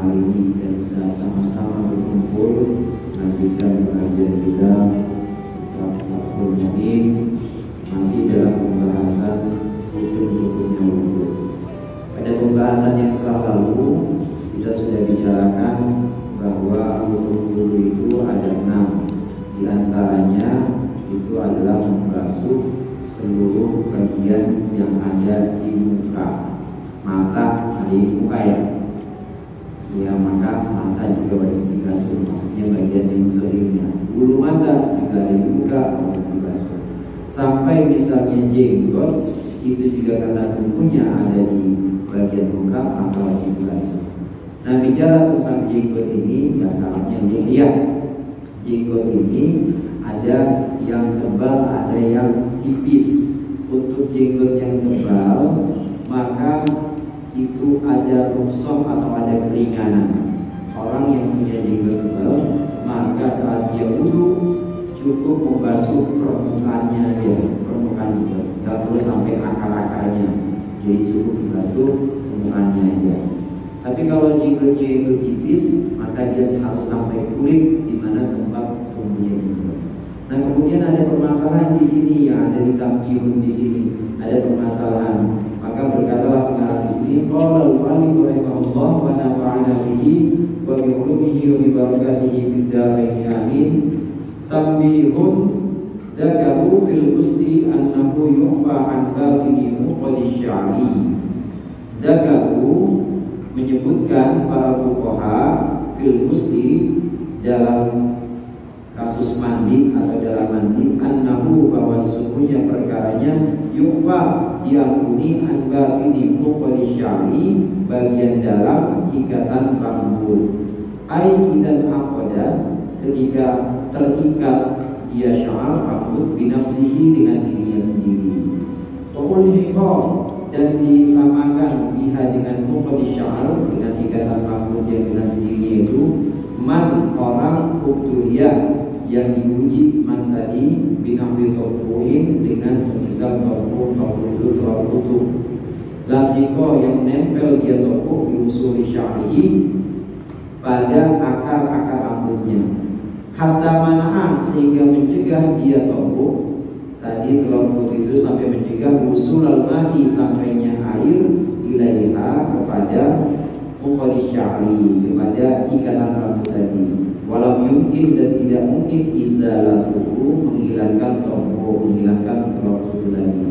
hari ini kita bisa sama-sama berkumpul melanjutkan pengajian kita Fathul Mu'in masih dalam pembahasan hukum-hukumnya wudhu. Pada pembahasan yang telah lalu kita sudah bicarakan bahwa hukum wudhu itu ada 6. Di antaranya itu adalah membasuh seluruh bagian yang ada di muka. Mata ada di muka ya, maka mata juga wajib dibasuh, maksudnya bagian yang zohirnya. Bulu mata juga ada di muka, wajib dibasuh. Sampai misalnya jenggot itu juga karena kukunya ada di bagian muka, maka wajib dibasuh. Nah, bicara tentang jenggot ini, masalahnya ya, jenggot ini ada yang tebal, ada yang tipis. Untuk jenggot yang tebal, maka itu ada rukhsah atau ada keringanan. Orang yang punya jenggot tebal, maka saat dia wudhu cukup membasuh permukaannya aja, permukaan jenggot, nggak perlu sampai akar-akarnya. Jadi cukup membasuh permukaannya aja. Tapi kalau jenggotnya itu tipis, maka dia harus sampai kulit di mana tempat tumbuhnya jenggot. Nah, kemudian ada permasalahan di sini yang ada di tampiyun di sini, ada permasalahan. Maka berkatalah pengarang di sini, qala al-mu'allif rahimahullah wa nafa'ana bihi wa bi 'ulumihi wa bi barakatihi fid dharain amin. Tanbihun dakaru fil ghusli annahu yu'fa an batini muqaddish sya'ri. Dakaru menyebutkan para fuqaha fil ghusli dalam kasus mandi atau dalam mandi, annahu bahwa sesungguhnya perkaranya yu'fa diampuni an batini muqaddish sya'ri bagian dalam ikatan rambut. Ai idan aqada ketika terikat dia sya'ar rambut binafsihi dengan dirinya sendiri. Wa ulhiqa dan disamakan biha dengan muqaddish sya'ar dengan ikatan rambut yang dengan sendirinya itu man orang ubtuliyah yang diuji man tadi binahwi topuin dengan semisal topu itu terlalu utuh. Lasiko yang nempel dia topu diusuli syarihi pada akar-akar rambutnya. Hatta mana'an sehingga mencegah dia topu tadi terlalu utuh itu sampai mencegah usul al-mahi sampainya air ilaiha kepada muqaddish sya'ri kepada ikatan rambut tadi. Walau mungkin dan tidak mungkin izalatuhu menghilangkan tombol, menghilangkan rambut itu tadi.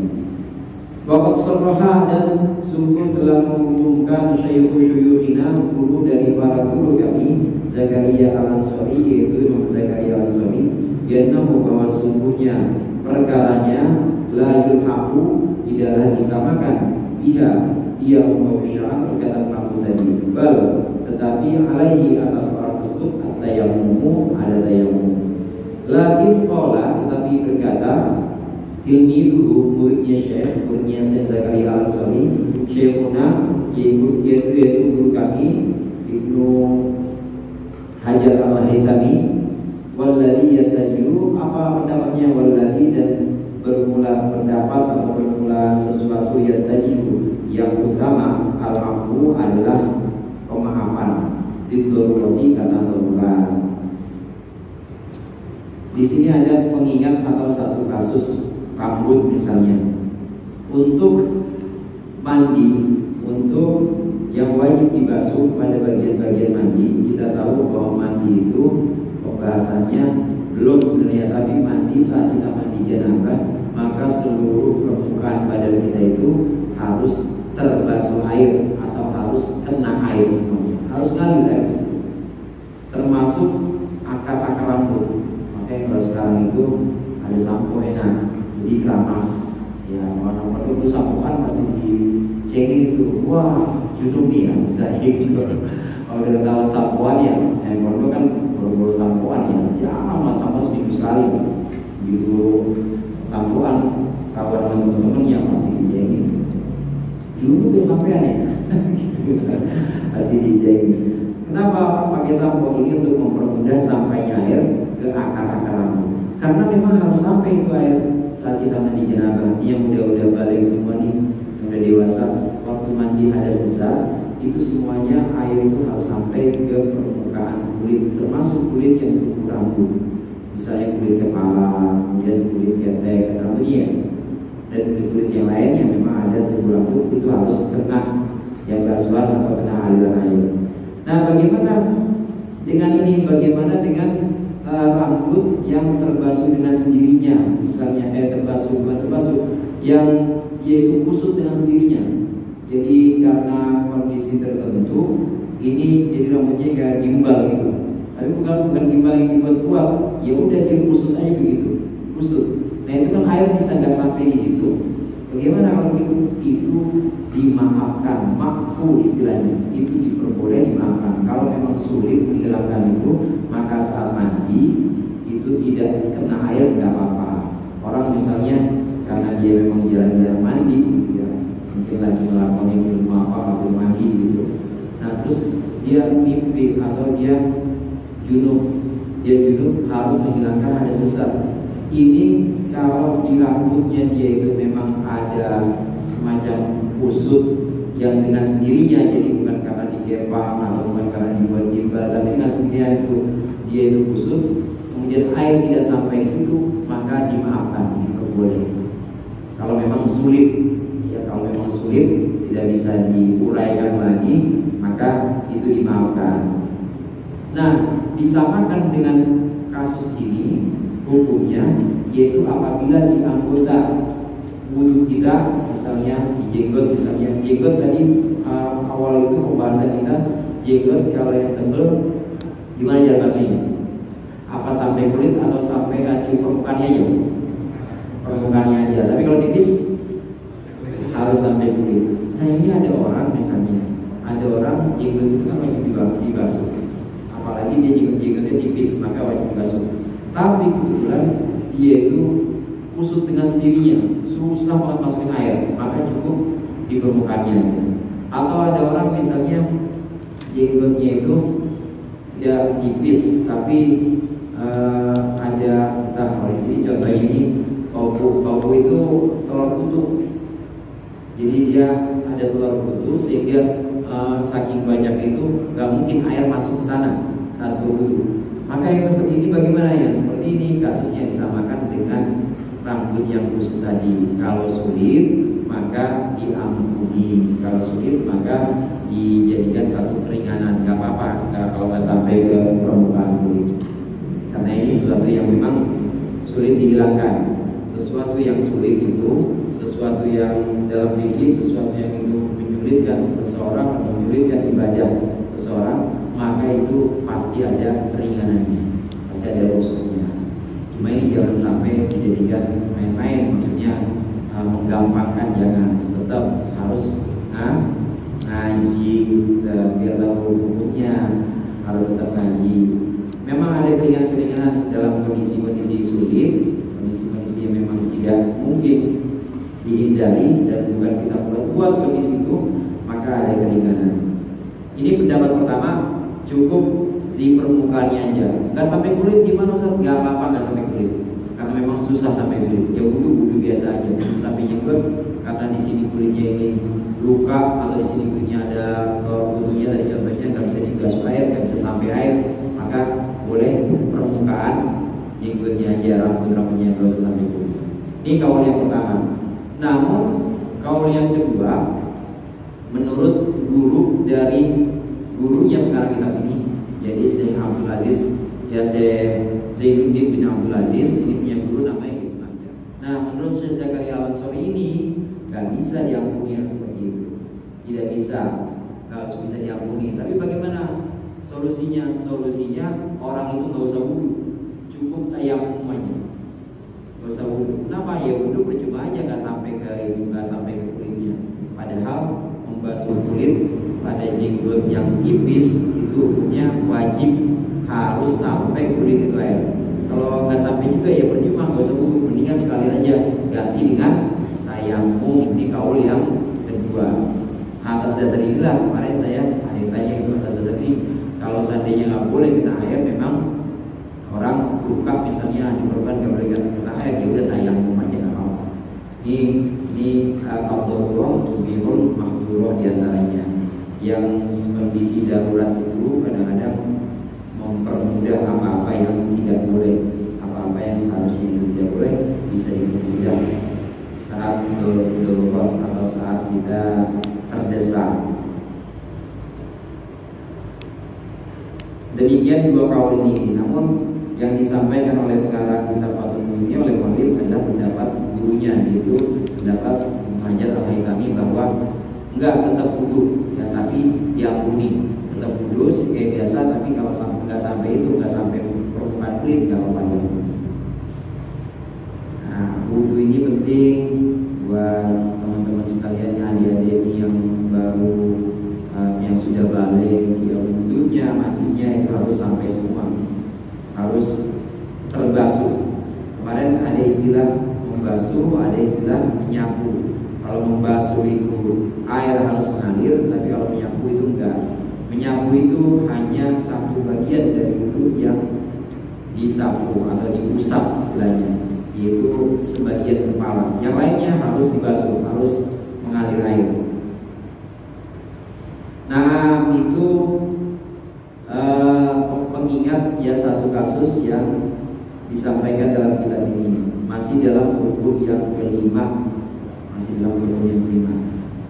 Waqad sarraha dan sungguh telah mengumumkan syaikhul syuyukhina guru dari para guru kami Zakaria Al-Ansari, yaitu Imam Zakaria Al-Ansari, yaitu bahwa sungguhnya perkaranya la yulhaqu tidaklah disamakan biha ia umausya'an ikatan rambut tadi, bal tetapi alaihi atas orang tersebut tayammum ada tayammum. Lakin qala tetapi berkata tilmiduhu muridnya Syekh Zakaria Al-Ansari, Syekhuna yaitu guru kami Ibnu Hajar Al-Haytami, walladhi yatajiru apa pendapatnya walladhi dan bermula pendapat atau bermula sesuatu yatajiru yang utama al-afu adalah pemaafan didoroti karena darurat. Di sini ada pengingat atau satu kasus rambut misalnya. Untuk mandi, untuk yang wajib dibasuh pada bagian-bagian mandi, kita tahu bahwa mandi itu pembahasannya belum sebenarnya, tapi mandi saat kita mandi janabah, maka seluruh permukaan badan kita itu harus terbasuh air atau harus kena air semuanya, harus ngalir air, termasuk akar-akar rambut. Makanya kalau sekarang itu ada sampo enak, jadi keramas ya, mana-mana itu sampoan pasti dicengin itu, wah judul nih ya, bisa gitu. Kalau udah tahu sampoan ya, kalau kan baru-baru sampoan ya, amat sampo seminggu sekali gitu. Sampoan kawan teman-teman yang pasti dicengin. Dulu dia sampean ya, gitu, pasti dicengin. Kenapa pakai sampo ini? Untuk mempermudah sampainya air ke akar-akar rambut. Karena memang harus sampai itu air saat kita mandi janabah. Yang udah balik semua nih, udah dewasa, waktu mandi hadas besar, itu semuanya air itu harus sampai ke permukaan kulit, termasuk kulit yang tumbuh rambut, misalnya kulit kepala, kemudian kulit ketek, rambutnya, dan kulit yang lain yang memang ada tumbuh rambut itu harus kena yang rasuah atau kena aliran air. Nah, bagaimana dengan ini? Bagaimana dengan rambut yang terbasuh dengan sendirinya, misalnya terbasuh yang yaitu kusut dengan sendirinya. Jadi karena kondisi tertentu ini jadi rambutnya kayak gimbal gitu. Tapi bukan gimbal yang dibuat kuat. Ya udah dia kusut aja begitu, kusut. Nah itu kan air bisa nggak sampai di situ. Bagaimana kalau itu dimaafkan, makfu istilahnya. Itu diperboleh dimaafkan. Kalau memang sulit menghilangkan itu, maka saat mandi itu tidak kena air nggak apa-apa. Orang misalnya karena dia memang jalan-jalan mandi, ya, mungkin lagi melakukan belum belum mandi gitu. Nah terus dia mimpi atau dia junub harus menghilangkan hadas besar. Ini kalau di rambutnya dia itu memang ada semacam kusut yang dengan sendirinya, jadi bukan karena digepang atau bukan karena dibuat gimbal, tapi dengan sendirinya itu dia itu kusut, kemudian air tidak sampai di situ, maka dimaafkan, diperboleh. Kalau memang sulit, ya kalau memang sulit tidak bisa diuraikan lagi, maka itu dimaafkan. Nah, disamakan dengan kasus ini hukumnya, yaitu apabila di anggota wudhu kita, misalnya di jenggot, jenggot tadi awal itu pembahasan kita, jenggot kalau yang tebal gimana cara basuhnya? Apa sampai kulit atau sampai permukaannya aja? Permukaannya aja. Tapi kalau tipis harus sampai kulit. Nah ini ada orang misalnya, ada orang jenggot itu kan wajib dibasuh. Apalagi dia jenggotnya tipis, maka wajib dibasuh. Tapi kebetulan dia itu kusut dengan sendirinya, susah banget masukin air, maka cukup di permukaannya aja. Atau ada orang misalnya jenggotnya itu ya tipis, tapi ada entah kalau di sini contohnya ini bau itu telur kutuk. Jadi dia ada telur kutuk sehingga saking banyak itu nggak mungkin air masuk ke sana saat berwudu. Maka yang seperti ini bagaimana ya? Seperti ini kasusnya disamakan dengan rambut yang kusut tadi. Kalau sulit maka diampuni, kalau sulit maka dijadikan satu keringanan, nggak apa-apa kalau nggak sampai ke permukaan kulit. Karena ini sesuatu yang memang sulit dihilangkan. Sesuatu yang sulit itu, sesuatu yang dalam fikih, sesuatu yang itu menyulitkan seseorang atau menyulitkan ibadah seseorang, maka itu pasti ada keringanannya, pasti ada rusuknya. Cuma ini jangan sampai dijadikan main-main, maksudnya menggampangkan, jangan. Tetap harus ngaji, biar tahu hukumnya, harus tetap ngaji. Memang ada keringanan-keringanan dalam kondisi-kondisi sulit, kondisi-kondisi yang memang tidak mungkin dihindari dan bukan kita buat kondisi itu, maka ada keringanan. Ini pendapat pertama, cukup di permukaannya aja, nggak sampai kulit. Gimana Ustaz? Nggak apa-apa, nggak sampai kulit, karena memang susah sampai kulit. Ya wudhu biasa aja, sampai jenggot, karena di sini kulitnya ini luka atau di sini kulitnya ada wudhunya tadi contohnya nggak bisa digasuh air, nggak bisa sampai air, maka boleh permukaan jenggotnya aja, rambutnya nggak usah sampai kulit. Ini kaul yang pertama. Namun kaul yang kedua, menurut guru dari guru yang mengarang kitab ini, jadi Syekh Abdul Aziz, ya Syekh Zainuddin bin Abdul Aziz, ini punya guru namanya gitu aja. Nah, menurut Syekh Zakaria Al-Ansori ini nggak bisa diampuni yang seperti itu, tidak bisa, nggak bisa diampuni. Tapi bagaimana solusinya? Solusinya orang itu nggak usah wudhu, cukup tayamum aja, nggak usah wudhu. Kenapa? Ya wudhu percuma aja, nggak sampai ke itu, nggak sampai ke kulitnya. Padahal membasuh kulit pada jenggot yang tipis itu hukumnya wajib harus sampai kulit itu air. Kalau nggak sampai juga ya percuma, nggak usah wudhu, mendingan sekalian aja ganti dengan tayamum. Ini kaul yang kedua. Atas dasar inilah kemarin saya ada yang tanya itu, atas dasar ini kalau seandainya nggak boleh kena air, memang orang luka misalnya di korban nggak boleh kena air, ya udah tayamum aja nggak apa-apa. Ini Abdullah Tubirul Mahduroh diantaranya. yang kondisi darurat itu kadang-kadang mempermudah apa-apa yang tidak boleh, apa-apa yang seharusnya itu tidak boleh bisa dipermudah saat darurat atau saat kita terdesak. Demikian dua kaul ini. Namun yang disampaikan oleh pengarang kitab Fathul ini oleh Mu'allif adalah pendapat gurunya, yaitu pendapat Hajar Al-Haytami bahwa enggak, tetap wudu ya, tapi diampuni, tetap wudu kayak biasa, tapi kalau nggak sampai itu, nggak sampai permukaan kulit, nggak apa-apa diampuni. Nah, wudu ini penting buat teman-teman sekalian, adik-adik yang baru yang sudah balik, ya wudunya, mandinya itu harus sampai semua, harus terbasuh. Kemarin ada istilah membasuh, ada istilah menyapu. Kalau membasuh itu air harus mengalir, tapi kalau menyapu itu enggak. Menyapu itu hanya satu bagian dari wudu yang disapu atau diusap istilahnya, yaitu sebagian kepala. Yang lainnya harus dibasuh, harus mengalir air. Nah, itu pengingat ya satu kasus yang disampaikan dalam kitab ini, masih dalam rukun yang kelima. Masih dalam rukun yang kelima.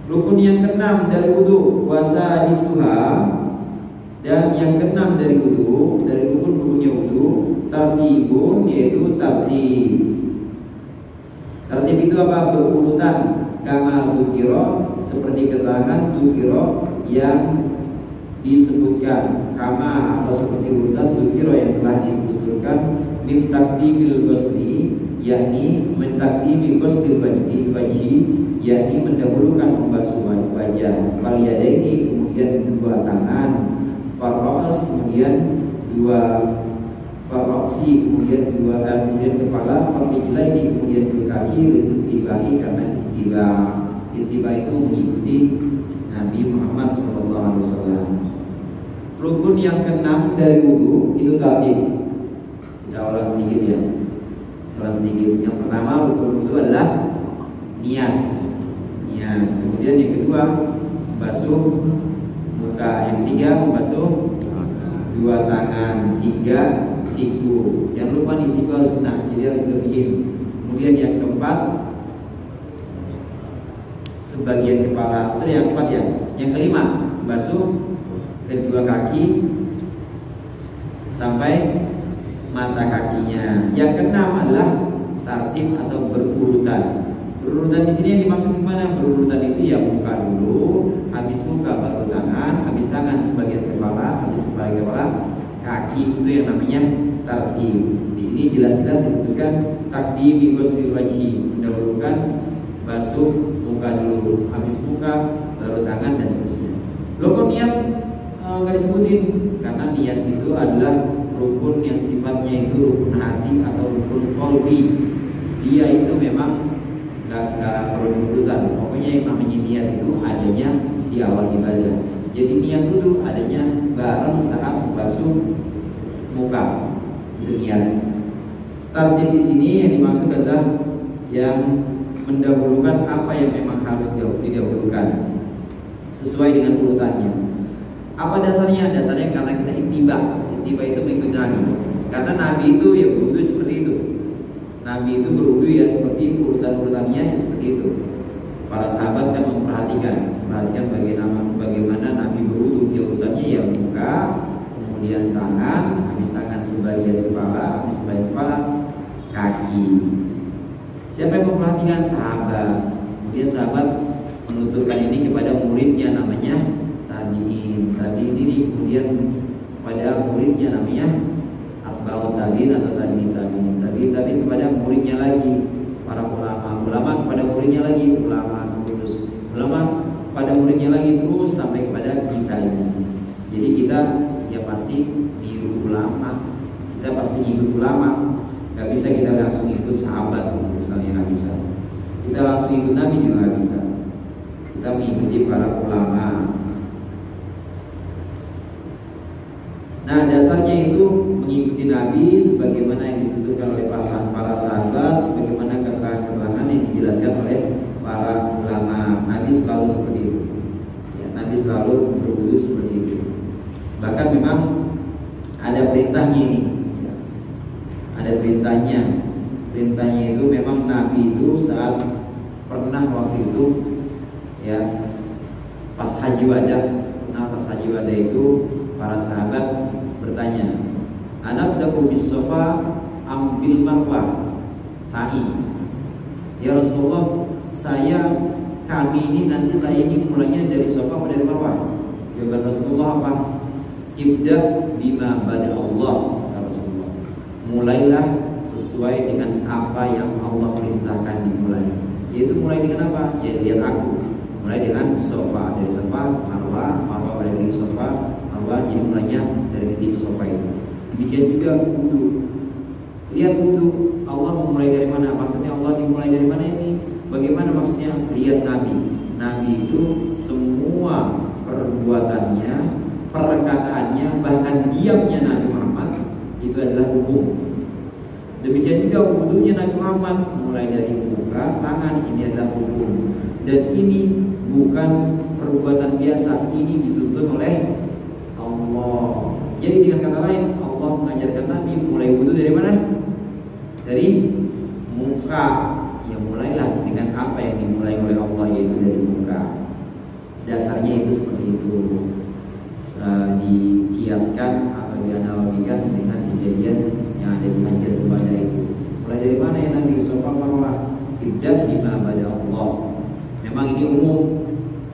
Rukun yang keenam dari wudu puasa di suha, dan yang keenam dari wudu, dari rukun-rukunnya wudu, tartibun, yaitu tartib. Tartib itu apa? Berurutan. Kama dzukira, seperti keterangan dzukira yang disebutkan, kama atau seperti urutan dzukira yang telah dituturkan min taqdimil ghusli, yakni mentakdimi ghusli wajhi, yakni mendahulukan membasuh wajah, fal yadaini, kemudian dua tangan, farras, kemudian dua farasi, kemudian kemudian kepala, farqilaini, kemudian dua kaki, itu tibahi, karena tiba itu mengikuti Nabi Muhammad SAW. Rukun yang keenam dari wudu itu tartib. Kita ulang sedikit ya. Yang pertama rukun itu adalah niat. Kemudian yang kedua basuh muka. Yang ketiga membasuh dua tangan. Tiga siku. Jangan lupa di siku harus kena, jadi harus dilebihin. Kemudian yang keempat sebagian kepala. Itu yang keempat ya. Yang kelima basuh kedua kaki sampai mata kakinya. Yang keenam adalah tartib atau berurutan. Berurutan di sini yang dimaksud gimana? Berurutan itu ya muka dulu, habis muka baru tangan, habis tangan sebagian kepala, habis sebagian kepala kaki, itu yang namanya tartib. Di sini jelas-jelas disebutkan taqdim ghusli wajhi, mendahulukan basuh muka dulu, habis muka baru tangan dan seterusnya. Loh, niat nggak disebutin, karena niat itu adalah rukun yang sifatnya itu rukun hati atau rukun qalbi. Dia itu memang nggak perlu diurutan. Pokoknya yang namanya niat itu adanya di awal ibadah. Jadi niat itu adanya bareng saat membasuh muka, itu niat. Tartib di sini yang dimaksud adalah yang mendahulukan apa yang memang harus didahulukan sesuai dengan urutannya. Apa dasarnya? Dasarnya karena kita ittiba. Ittiba itu mengikuti Nabi. Karena Nabi itu ya berwudu seperti itu. Nabi itu berwudu ya seperti itu, urutan-urutannya ya seperti itu. Para sahabat kan memperhatikan bagaimana Nabi berwudu. Ya urutannya ya muka, kemudian tangan, habis tangan sebagian kepala, habis sebagian kepala kaki. Siapa yang memperhatikan? Sahabat. Kemudian sahabat menuturkan ini kepada muridnya namanya tabi'in. Tabi'in ini kemudian pada muridnya namanya atba'ut tabi'in atau tabi'in. Tabi'in kepada muridnya lagi para ulama kepada muridnya lagi terus ulama pada muridnya lagi terus sampai kepada kita ini. Jadi kita ya pasti niru ulama, kita pasti ikut ulama. Gak bisa kita langsung ikut sahabat misalnya, gak bisa. Kita langsung ikut Nabi juga gak bisa. Kita mengikuti para ulama. Nah, dasarnya itu mengikuti Nabi sebagaimana yang dituturkan oleh para sahabat, sebagaimana keterangan yang dijelaskan oleh para ulama. Nabi selalu seperti itu. Ya, Nabi selalu selalu berwudu seperti itu. Bahkan memang ada perintahnya ini, ya. Ada perintahnya. Perintahnya itu memang Nabi itu saat pernah waktu itu, ya, pas haji wada, itu para sahabat bertanya, "Anabda'u bis-Safa am bil Marwah?" Sa'i. Ya Rasulullah, kami ini nanti saya ini mulainya dari Safa atau dari Marwah? Jawaban Rasulullah apa? Ibda bima bada Allah, kata Rasulullah. Mulailah sesuai dengan apa yang Allah perintahkan dimulai. Yaitu mulai dengan apa? Ya lihat aku. Mulai dengan Safa, dari Safa, Marwah dari Safa, Marwah, jadi mulainya dari titik Safa itu. Demikian juga wudu. Lihat wudu, Allah memulai dari mana? Maksudnya Allah dimulai dari mana ini? Bagaimana maksudnya? Lihat Nabi. Nabi itu semua perbuatannya, perkataannya, bahkan diamnya Nabi Muhammad itu adalah hukum. Demikian juga wudunya Nabi Muhammad, mulai dari muka, tangan, ini adalah hukum. Dan ini bukan perbuatan biasa, ini dituntut oleh Allah. Jadi dengan kata lain, Allah mengajarkan Nabi mulai wudu dari mana? Dari muka. Ya mulailah dengan apa yang dimulai oleh Allah, yaitu dari muka. Dasarnya itu seperti itu. Dikiaskan atau dianalogikan dengan kejadian yang ada di Hajjatul Wada itu. Mulai dari mana ya Nabi? Safa Marwah. Ibda bima bada Allah. Memang ini umum,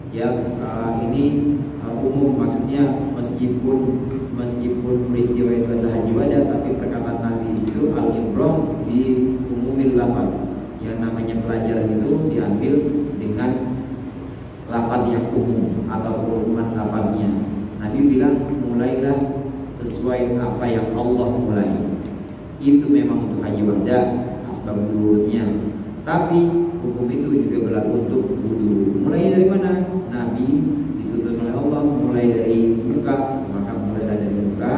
ya, ini umum, maksudnya meskipun peristiwa itu adalah haji wada, tapi perkataan Nabi itu al-ibrah di umumil lafaz. Yang namanya pelajaran itu diambil dengan lafaz yang umum atau keumuman lafaznya. Nabi bilang mulailah sesuai apa yang Allah mulai. Itu memang untuk haji wada, asbab nurulnya. Tapi hukum itu juga berlaku untuk wudu. Mulai dari mana? Nabi dituntut oleh Allah mulai dari muka, maka mulailah dari muka,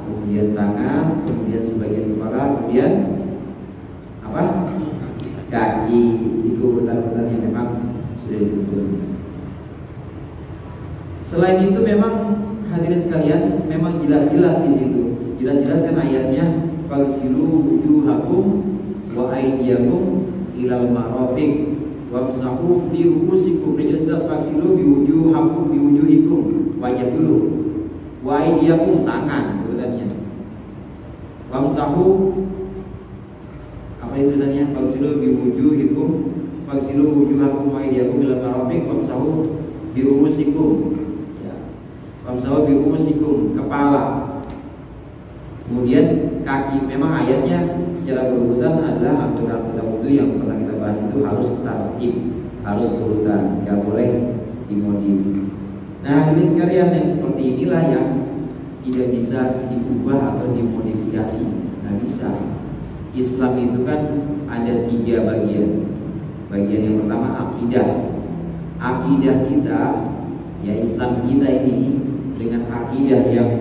kemudian tangan, kemudian sebagian kepala, kemudian apa? Kaki. Itu urutan-urutan yang memang sudah dituntut. Selain itu memang hadirin sekalian, memang jelas-jelas di situ. Jelas-jelas kan ayatnya, "Faghsilu wujuhakum wa aydiyakum ilal marafiq wamsahu bi ru'usikum." Jelas-jelas faghsilu bi wujuhikum, wajah dulu. Wa aydiyakum, tangan urutannya. Wamsahu, apa itu tulisannya? Faghsilu bi wujuhikum, faghsilu wujuhakum wa aydiyakum ilal marafiq wamsahu bi ru'usikum. Wamsahu bi ru'usikum, kepala. Kemudian kaki. Memang ayatnya secara berurutan adalah aturan wudu yang pernah kita bahas itu harus tertib, harus berurutan, tidak boleh dimodif. Nah, ini sekalian yang seperti inilah yang tidak bisa diubah atau dimodifikasi. Nggak bisa. Islam itu kan ada 3 bagian. Bagian yang pertama akidah. Akidah kita, ya Islam kita ini dengan akidah yang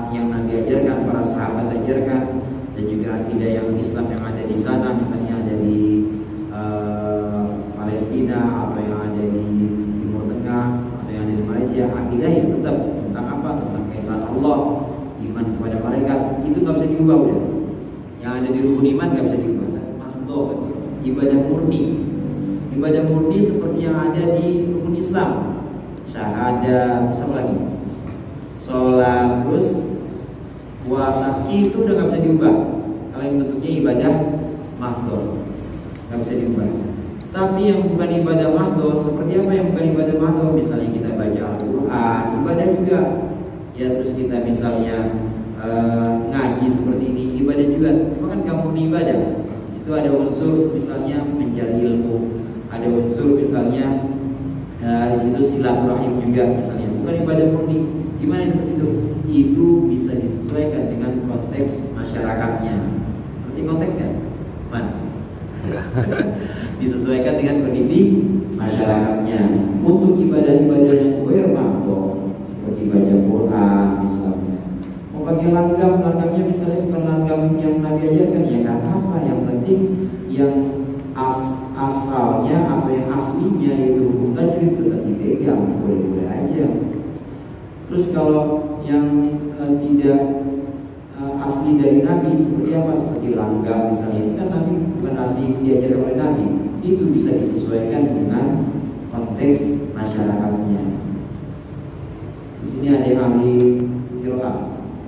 yang Nabi ajarkan, para sahabat ajarkan, dan juga akidah yang Islam yang ada di sana, misalnya ada di Palestina atau yang ada di Timur Tengah atau yang ada di Malaysia. Akidah yang tetap tentang apa? Tentang keesaan Allah, iman kepada malaikat, itu nggak bisa diubah udah. Yang ada di rukun iman nggak bisa diubah. Mahdoh, ibadah murni. Ibadah murni seperti yang ada di rukun Islam. Syahadat, apa lagi? Sholat, terus puasa, itu udah nggak bisa diubah. Kalau yang bentuknya ibadah mahdoh, nggak bisa diubah. Tapi yang bukan ibadah mahdoh, seperti apa yang bukan ibadah mahdoh? Misalnya kita baca Al-Quran, ibadah juga. Ya terus kita misalnya ngaji seperti ini, ibadah juga. Memang kan nggak murni ibadah. Di situ ada unsur misalnya mencari ilmu, ada unsur misalnya di situ silaturahim juga misalnya, bukan ibadah murni. Gimana seperti itu? Itu bisa disesuaikan dengan konteks masyarakatnya. Berarti konteks kan? Mana? Disesuaikan dengan kondisi masyarakatnya. Untuk ibadah-ibadah yang bermakna seperti baca Quran misalnya, mau pakai langgam, langgamnya misalnya bukan langgam yang Nabi ajarkan, ya nggak apa-apa. Yang penting yang asalnya atau yang aslinya itu hukum tajwid tetap dipegang, boleh-boleh aja. Terus kalau yang tidak asli dari Nabi seperti apa? Seperti langgam misalnya, itu kan Nabi bukan asli diajarkan oleh Nabi, itu bisa disesuaikan dengan konteks masyarakatnya. Di sini ada yang ahli qiraat,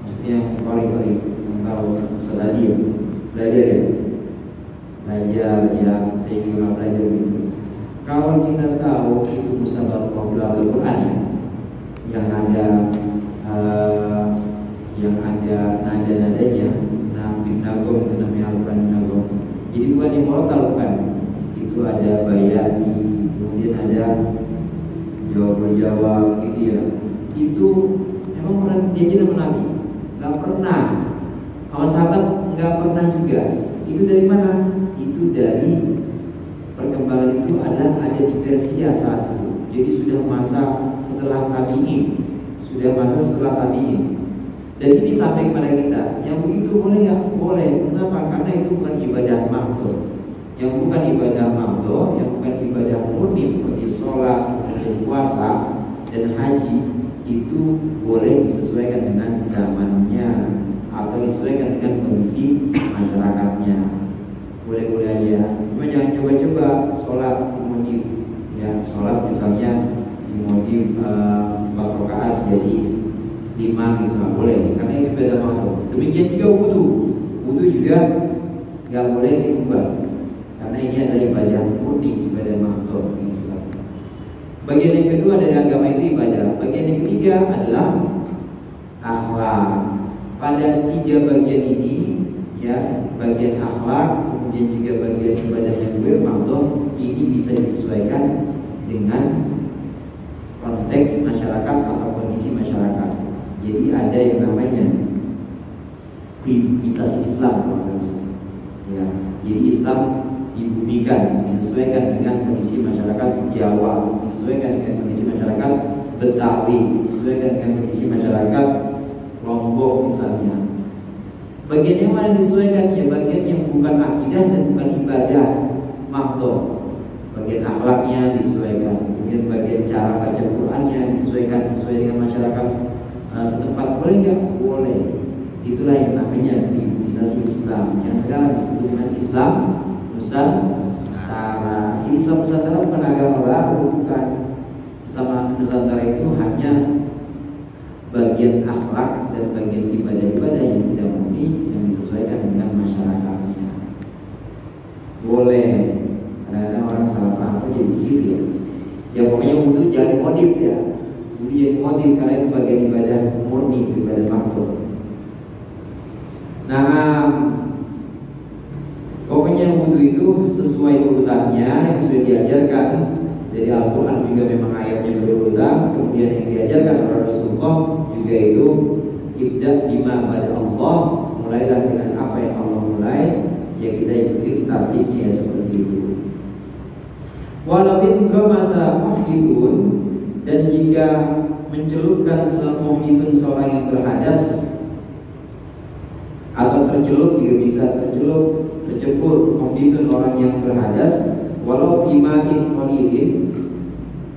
maksudnya yang qori yang tahu tadi ya, belajar yang saya juga belajar gitu. Kalau kita tahu itu musabaqah Al-Quran yang ada nada-nadanya, nagom itu namanya Al-Quran nagom. Jadi bukan yang murotal, bukan. Itu ada bayati, kemudian ada jawab gitu ya. Itu emang pernah diajar sama Nabi? Gak pernah. Sama sahabat gak pernah juga. Itu dari mana? Itu dari perkembangan itu adalah ada di Persia saat itu. Jadi sudah masa setelah tabi'in, dan ini sampai kepada kita. Yang begitu boleh nggak? Boleh. Kenapa? Karena itu bukan ibadah makhluk. Yang bukan ibadah makhluk, yang bukan ibadah murni seperti sholat, dan puasa, dan haji, itu boleh disesuaikan dengan zamannya atau disesuaikan dengan kondisi masyarakatnya. Boleh-boleh aja. Cuma jangan coba-coba sholat dimodif. Ya, sholat misalnya dimodif 4 rakaat jadi 5 gitu, nggak boleh, karena itu beda makhluk. Demikian juga wudhu juga nggak boleh diubah, karena ini adalah ibadah murni, ibadah makhluk Islam. Bagian yang kedua dari agama itu ibadah. Bagian yang ketiga adalah akhlak. Pada 3 bagian ini, ya, bagian akhlak, kemudian juga bagian ibadah yang makhluk, ini bisa disesuaikan dengan konteks masyarakat atau kondisi masyarakat. Jadi ada yang namanya prioritisasi Islam, ya. Jadi Islam dibumikan, disesuaikan dengan kondisi masyarakat Jawa, disesuaikan dengan kondisi masyarakat Betawi, disesuaikan dengan kondisi masyarakat Lombok misalnya. Bagian yang mana disesuaikan? Ya bagian yang bukan akidah dan bukan ibadah makhluk. Bagian akhlaknya disesuaikan, kemudian bagian cara baca Qurannya disesuaikan sesuai dengan masyarakat setempat. Boleh nggak? Boleh. Itulah yang namanya prioritisasi Islam, yang sekarang disebut dengan Islam Nusantara. Islam Nusantara bukan agama baru, bukan. Islam Nusantara itu hanya bagian akhlak dan bagian ibadah-ibadah yang tidak murni, yang disesuaikan dengan masyarakatnya. Boleh. Kadang-kadang orang salah paham jadi sihir ya. Ya pokoknya wudhu jangan modif ya. Wudhu jangan modif karena itu bagian ibadah murni, ibadah makhluk. Nah, pokoknya wudhu itu sesuai urutannya yang sudah diajarkan dari Al-Quran, juga memang ayatnya berurutan. Kemudian yang diajarkan oleh Rasulullah juga itu ibda bima pada Allah, mulailah dengan apa yang Allah mulai, ya kita ikuti tartibnya seperti itu. Walaupun masa muhdithun, dan jika mencelupkan muhdithun seorang yang berhadas atau tercelup, juga bisa tercebur muhdithun orang yang berhadas, walau fimain qalilin,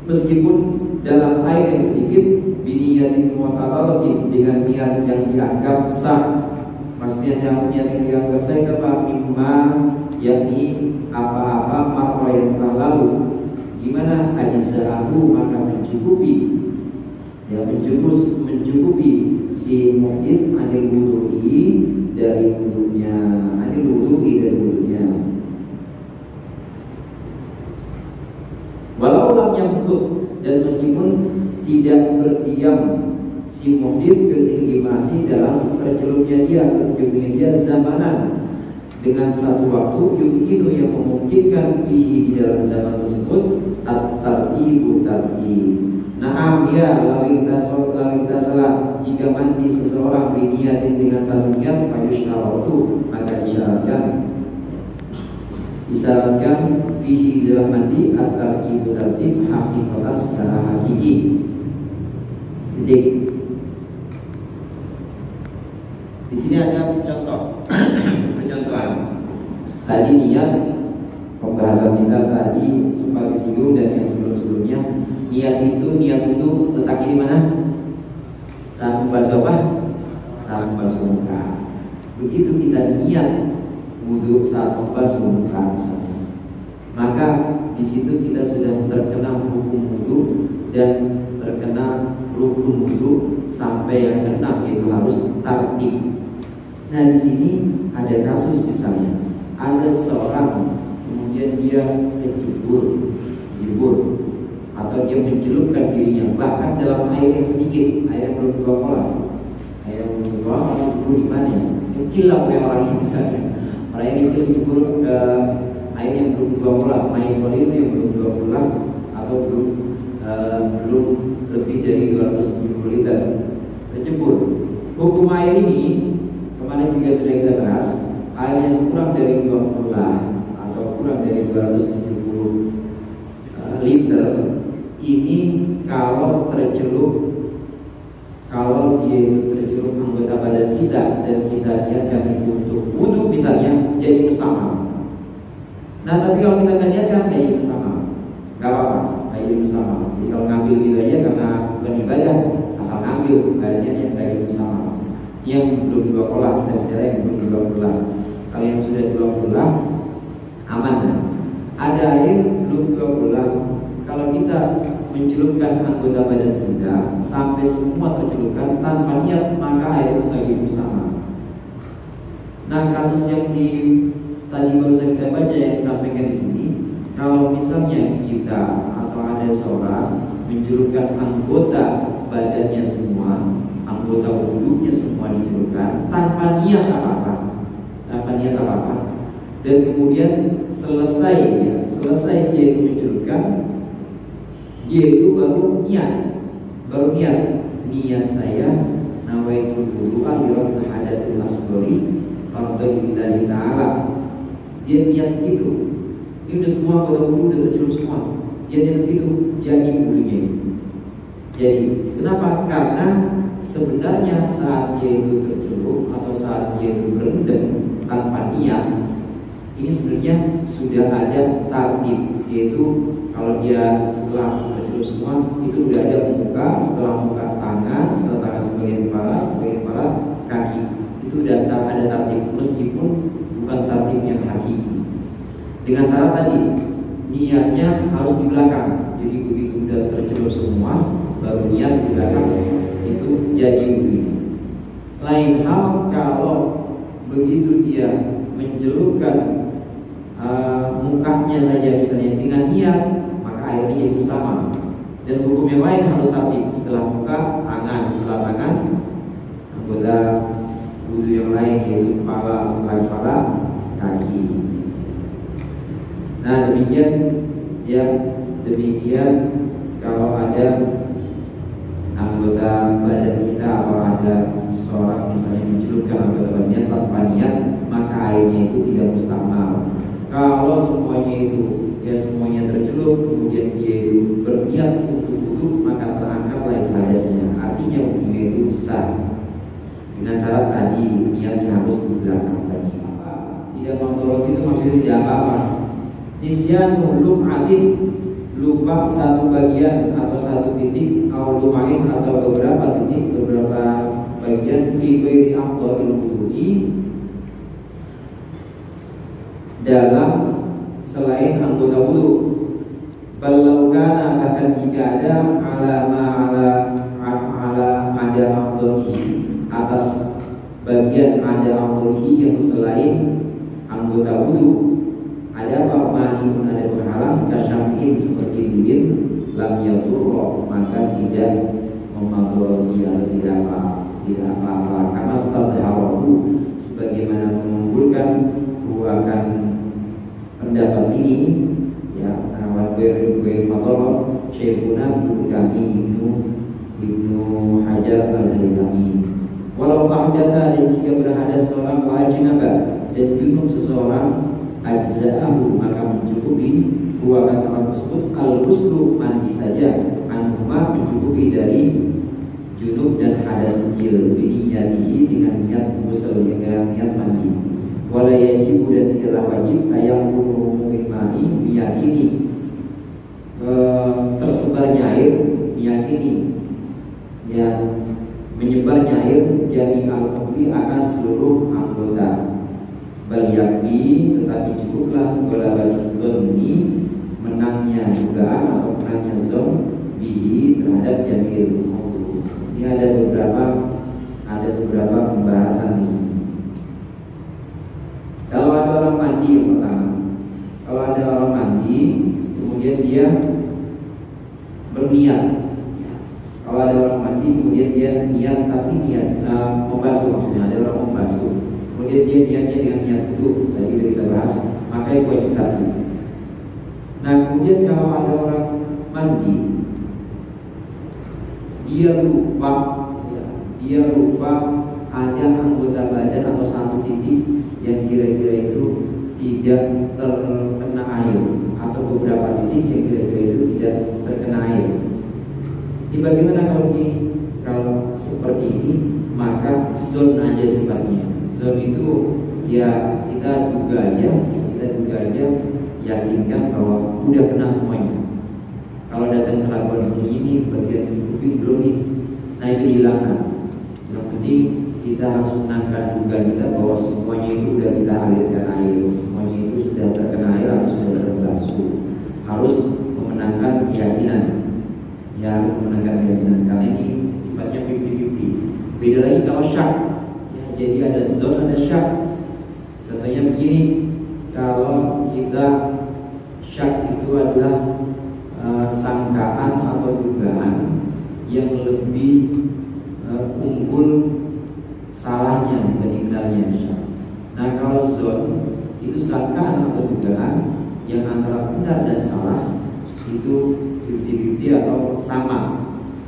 meskipun dalam air yang sedikit, biniyatin mu'tabaratin, dengan niat yang dianggap sah. Maksudnya niat yang dianggap sah itu apa? Mimma, yakni apa-apa makro yang telah lalu. Gimana? Ajza'ahu, maka mencukupi, ya, mencukupi si muhdith anil wudu'i, dari wudu'nya, anil wudu'i dari wudu'nya. Walau lam yamkuth, dan meskipun tidak berdiam si muhdith beriltimasi dalam tercelupnya dia, tercelupnya dia zamanan, dengan satu waktu yumkinu yang memungkinkan di dalam zaman tersebut at-tartibu tartib. Naam, ya, lalu kita salah jika mandi seseorang biniatin dengan satu niat, fayusyratu, maka disyaratkan fihi dalam mandi at-tartibu tartib hakikatan secara hakiki. Jadi di sini ada contoh. Tadi niat pembahasan Niat itu letaknya di mana? Saat membasuh apa? Saat membasuh muka. Begitu kita niat wudhu saat membasuh muka misalnya, maka di situ kita sudah terkena hukum wudhu dan terkena rukun wudhu sampai yang keenam, yaitu harus tartib. Nah, di sini ada kasus misalnya ada seorang kemudian dia menjebur atau dia mencelupkan dirinya bahkan dalam air yang sedikit, air yang belum dua kolam, air yang belum dua kolam itu gimana ya? Kecil lah kayak orang yang misalnya orang yang kecil menjebur ke air yang belum dua kolam, air itu yang belum 2 kolam atau belum lebih dari 270 liter tercebur. Hukum air ini kemarin juga sudah kita bahas, air yang kurang dari 20 atau kurang dari 270 liter ini kalau dia tercelup anggota badan kita dan kita niatkan untuk wudhu misalnya, jadi mustahil. Nah, tapi kalau kita niatkan jadi mustahil, nggak apa-apa, jadi mustahil. Jadi kalau ngambil gitu aja karena bukan ibadah, asal ngambil kayaknya yang kayak mustahil. Yang belum 2 kolah, kita bicara yang belum 2 kolah. Kalau yang sudah 2 kolah aman. Ada air belum 2 kolah, kalau kita mencelupkan anggota badan kita sampai semua tercelupkan tanpa niat, maka air itu lagi mustahil. Nah, kasus yang tadi baru saja kita baca yang disampaikan di sini, kalau misalnya kita atau ada seorang mencelupkan anggota badannya semua, anggota wudhunya semua dicelupkan tanpa niat apa-apa, dan kemudian selesai dia itu mencelupkan, dia itu baru niat saya nawaitul wudu'a li rafi hadatsil asghari fardhu ta'ala. Dia niat itu. Ini udah semua anggota wudhu udah tercelup semua. Dia niat itu jadi wudhunya itu. Jadi kenapa? Karena sebenarnya saat dia itu tercelup atau saat dia itu berendam tanpa niat, ini sebenarnya sudah ada tartib, yaitu kalau dia setelah tercelup semua itu udah ada muka, setelah muka tangan, setelah tangan sebagian kepala kaki, itu udah ada tartib meskipun bukan tartib yang hakiki. Dengan syarat tadi niatnya harus di belakang. Jadi begitu udah tercelup semua baru niat di belakang, itu jadi wudhu. Lain hal kalau begitu dia mencelupkan mukanya saja misalnya dengan niat, maka airnya jadi mustahil. Dan hukum yang lain harus tartib, setelah muka tangan, setelah tangan anggota wudhu yang lain yaitu kepala, setelah kepala kaki. Nah, demikian kalau ada anggota badan kita atau ada seorang misalnya mencelupkan anggota badannya tanpa niat, maka airnya itu tidak mustahil. Kalau semuanya itu semuanya tercelup, kemudian dia itu berniat untuk wudhu, maka terangkatlah hadasnya. Artinya wudhunya itu sah. Dengan syarat tadi niatnya harus di belakang tadi. Tidak kontrol itu maksudnya tidak apa-apa. Nisyanu lum'atin, lupa satu bagian atau satu titik, atau lumain atau beberapa titik, beberapa bagian di ghairi afdhalil wudhu'i, dalam selain anggota wudhu. Balaukana, bahkan jika ada ada afdhalih, atas bagian ada afdhalih yang selain anggota wudhu, ada apa? Mani, ada penghalang, kasyamkin seperti lilin, lam yadurra, maka tidak memadoroti atau tidak apa-apa, karena stadharahu, sebagaimana mengumpulkan akan pendapat ini, ya, awal gue matolog Syekhuna kami Ibnu Hajar al-Haytami. Walau ahdatha, dan jika berhadas seorang wajnaba dan junub seseorang, ajza'ahu, maka mencukupi akan orang tersebut al-ghuslu, mandi saja, anhuma, mencukupi dari junub dan hadas kecil, biniyatihi, dengan niat ghusl, dengan niat mandi. Wala yajibu, dan tidaklah wajib tayammumu mimani, meyakini tersebarnya air meyakini yang menyebarnya air jami al-qabli akan seluruh anggota. Bal yakfi, tetapi cukuplah ghalabatu dhanni, menangnya dugaan atau menangnya zon bihi terhadap jamil udhu. Ini ada beberapa pembahasan di sini. Kalau ada orang mandi yang pertama, kalau ada orang mandi kemudian dia berniat. Kalau ada orang mandi kemudian dia niat, tapi niat membasuh, maksudnya ada orang membasuh, kemudian dia niatnya dengan niat itu tadi kita bahas, maka itu wajib tadi. Nah kemudian kalau ada orang mandi dia lupa ada anggota badan atau satu titik yang kira-kira itu tidak terkena air, atau beberapa titik yang kira-kira itu tidak terkena air. Ini bagaimana kalau seperti ini? Maka zon aja sifatnya. Zon itu ya kita duga aja yakinkan bahwa udah kena semuanya. Kalau datang keraguan ini bagian kuping belum nih, nah itu dihilangkan. Yang penting kita harus menangkan dugaan kita bahwa semuanya itu sudah kita alirkan air, semuanya itu sudah terkena air atau sudah terbasuh. Harus memenangkan keyakinan, karena ini sifatnya 50-50. Beda lagi kalau syak, ya, jadi ada zon, ada syak. Contohnya begini, kalau kita syak itu adalah sangkaan atau dugaan yang lebih unggul salahnya dibanding benarnya syak. Nah kalau zon itu sangkaan atau dugaan yang antara benar dan salah itu 50-50 atau sama.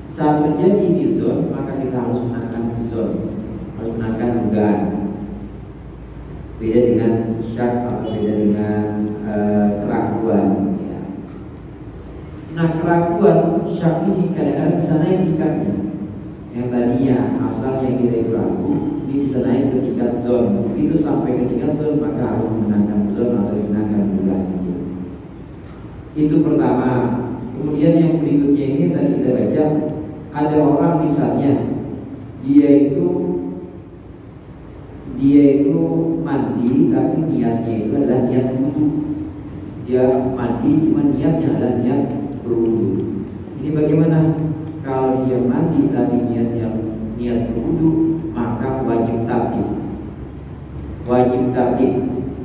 Saat terjadi di zon, maka kita harus menangkan zon, harus menangkan dugaan. Beda dengan syak atau beda dengan keraguan. Ya. Nah keraguan syak ini kadang-kadang bisa naik tingkatnya. Yang tadinya asalnya kita itu ragu, ini bisa naik ke tingkat zon. Begitu sampai ke tingkat zon, maka harus memenangkan zon atau menangkan dugaan. Itu pertama. Kemudian yang berikutnya ini tadi kita baca, ada orang misalnya dia itu mandi tapi niatnya itu adalah niat wudu. Dia mandi cuma niatnya adalah niat berwudu. Ini bagaimana? Kalau dia mandi tapi niatnya niat berwudu, maka wajib taktib.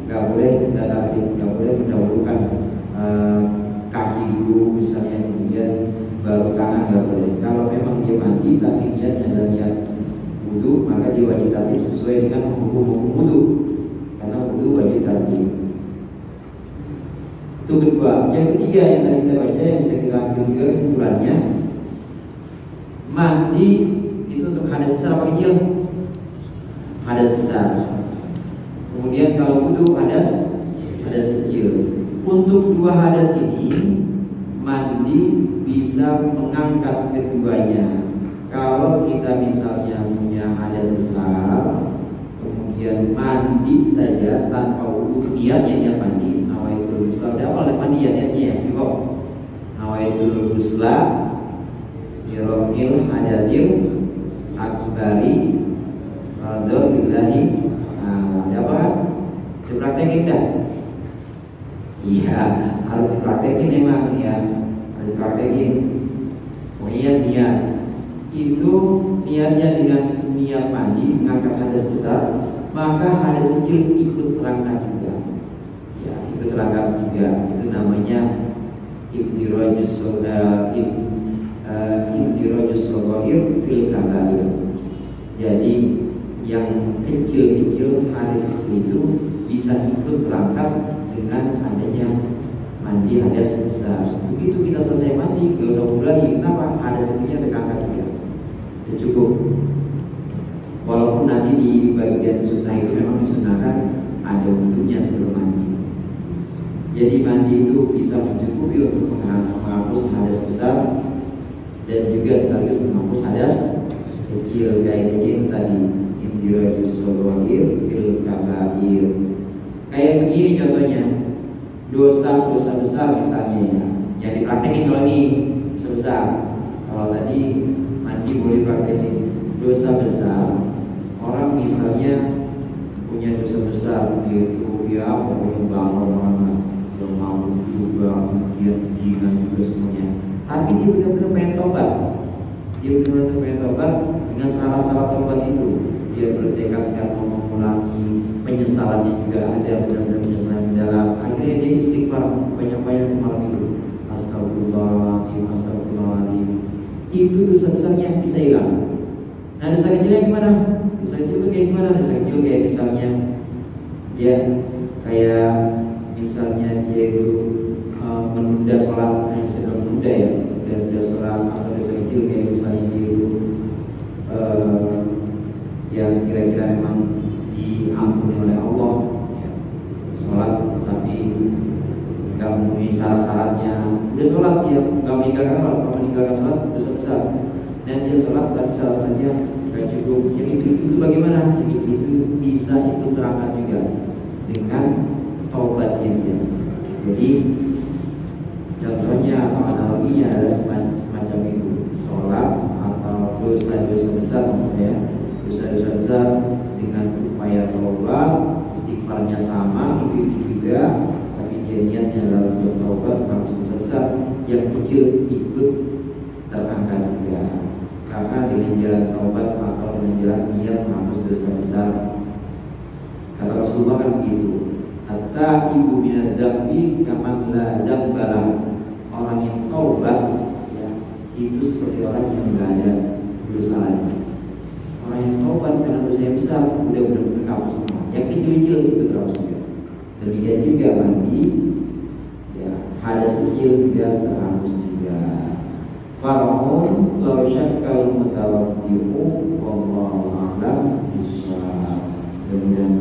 Nggak boleh mendahulukan kaki dulu misalnya, kemudian baru tangan, nggak boleh. Kalau memang dia mandi tapi niatnya adalah niat wudu, maka dia wajib taktib sesuai dengan hukum wudu, karena wudu wajib taktib. Itu kedua. Yang ketiga yang tadi kita baca, yang bisa kita ambil juga kesimpulannya, mandi itu untuk hadas besar apa kecil? Hadas besar. Kemudian kalau wudu hadas kecil. Untuk dua hadas ini mandi bisa mengangkat keduanya. Kalau kita misalnya punya hadas besar, kemudian mandi saja tanpa wudu, niat mandi, nawaitul ghusla. Udah apa mandi niatnya ya? Kok nawaitul ghusla birrafil hadatil akbari radha billahi. Ada apa kan? Dipraktekin dah. Iya, harus dipraktekin emang ya, harus dipraktekin. Pokoknya niat itu niatnya dengan niat mandi mengangkat hadas besar, maka hadas kecil ikut terangkat juga. Ya, ikut terangkat juga. Itu namanya ibtirajus shaghair fil kabair. Jadi yang kecil-kecil hadas kecil itu bisa ikut terangkat dengan adanya mandi hadas besar. Begitu kita selesai mandi, gak usah wudu lagi. Kenapa? Hadas kecilnya terangkat juga. Ya cukup. Walaupun nanti di bagian sunnah itu memang disunahkan ada wudunya sebelum mandi. Jadi mandi itu bisa mencukupi untuk menghapus hadas besar dan juga sekaligus menghapus hadas kecil. Kayak ini tadi indirajus shaghair fil kabair. Kayak begini contohnya, dosa besar misalnya ya, yang dipraktekin kalau ini sebesar. Kalau tadi mandi boleh pakai dosa besar, orang misalnya punya dosa besar, yaitu ya pokoknya balon banget, mau juga, dia zina juga semuanya. Tapi dia benar-benar pengen tobat. Dia benar-benar pengen tobat dengan syarat-syarat tobat itu. Dia bertekad mau mengulangi, penyesalannya juga ada, benar-benar penyesalan di dalam. Akhirnya dia istighfar banyak-banyak malam itu. Astagfirullahaladzim, astagfirullahaladzim. Itu dosa besarnya bisa hilang. Nah, dosa kecilnya gimana? Dosa kecil itu kayak gimana? Dosa kecil kayak misalnya dia kayak misalnya dia itu menunda sholat, sedang menunda ya, menunda sholat, atau dosa kecil kayak misalnya dia itu yang kira-kira memang diampuni oleh Allah ya, sholat tapi nggak memenuhi syarat-syaratnya. Udah sholat dia nggak meninggalkan sholat dosa besar, dan dia sholat tapi syarat-syaratnya nggak cukup. Yang itu bagaimana? Jadi itu bisa itu terangkan juga dengan taubatnya dia. Jadi contohnya atau analoginya adalah semacam itu, sholat atau dosa-dosa besar, maksud saya dosa-dosa besar dengan upaya taubat, istighfarnya sama itu juga, tapi dia niatnya adalah untuk taubat. Kalau dosa besar yang kecil ikut terangkat juga, karena dengan jalan taubat atau dengan jalan niat menghapus dosa besar. Kata Rasulullah kan begitu, hatta ibu minaz dzambi kaman la dzambalah. Orang yang taubat ya, itu seperti orang yang enggak ada dosa lagi. Orang yang taubat karena dosa yang besar udah benar-benar hapus semua. Yang kecil-kecil itu terhapus juga. Demikian juga mandi ya, hadas kecil juga terhapus juga. Farahun law syakkal mutawaddi'u wallahu a'lam bishawab. Kemudian